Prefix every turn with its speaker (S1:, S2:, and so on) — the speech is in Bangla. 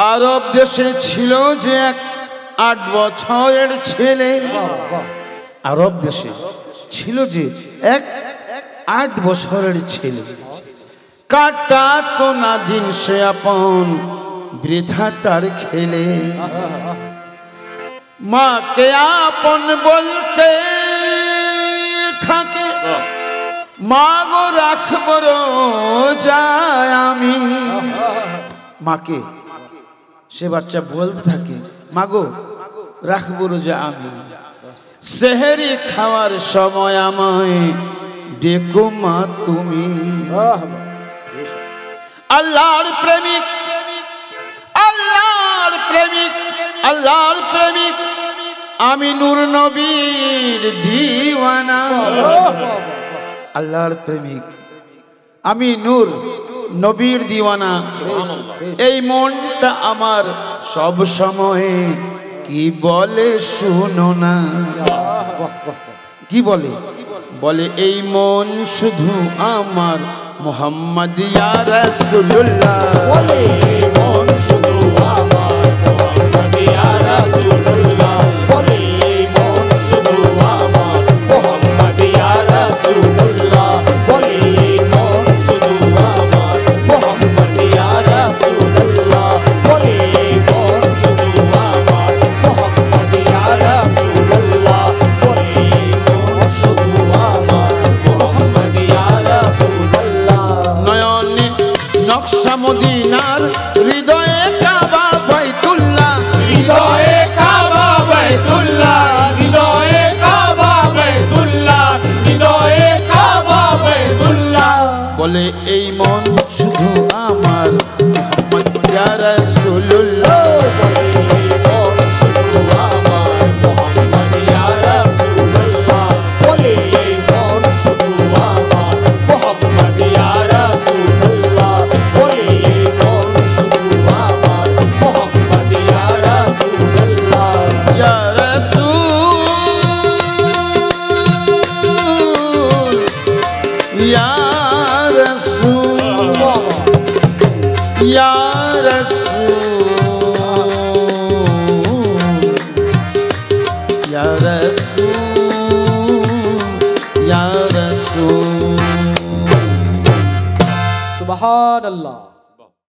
S1: আরব দেশে ছিল যে এক 8 বছরের ছেলে। আরব দেশে ছিল যে এক 8 বছরের ছেলে। কাটাতো না দিন সে আপন বৃথা তার খেলে। মাকে আপন বলতে থাকে, মা গো রাখবো রোজায় আমি। মাকে সে বাচ্চা বলতে থাকে, মা গো রাখবো রোজা আমি। সেহরি খাওয়ার সময় আমায় ডেকো মা তুমি। আল্লাহর প্রেমিক, আল্লাহর প্রেমিক, আল্লাহর প্রেমিক আমি নূর নবীর দিওয়ানা। আল্লাহর প্রেমিক আমি নূর নবীর দিওয়ানা। এই মনটা আমার সব সময় কি বলে শুনো না। কি বলে? বলে এই মন শুধু আমার মুহাম্মদ ইয়া রাসূলুল্লাহ। বলে এই মন শুধু আমার মুহাম্মদ ইয়া রাসূলুল্লাহ। বলে এই মন শুধু আমার মুহাম্মদ ইয়া রাসূলুল্লাহ। বলে এই মন শুধু আমার মুহাম্মদ ইয়া রাসূলুল্লাহ। বলে এই মন শুধু আমার মুহাম্মদ ইয়া রাসূলুল্লাহ। বলে এই মন শুধু আমার মুহাম্মদ ইয়া রাসূলুল্লাহ। নয়নে নকশা মদিনার, হৃদয়ে কাবা বাইতুল্লাহ। হৃদয়ে কাবা বাইতুল্লাহ। হৃদয়ে কাবা বাইতুল্লাহ। হৃদয়ে কাবা বাইতুল্লাহ। বলে এই মন শুধু আমার মুহাম্মদ ইয়া রাসূলুল্লাহ। বলে এই মন শুধু আমার মুহাম্মদ ইয়া রাসূলুল্লাহ। বলে এই মন শুধু আমার মুহাম্মদ ইয়া রাসূলুল্লাহ। বলে এই মন শুধু আমার মুহাম্মদ ইয়া রাসূলুল্লাহ। ইয়া রাসূল, ইয়া রাসূল, ইয়া রাসূল, ইয়া রাসূল, ইয়া রাসূল।
S2: সুবহানাল্লাহ।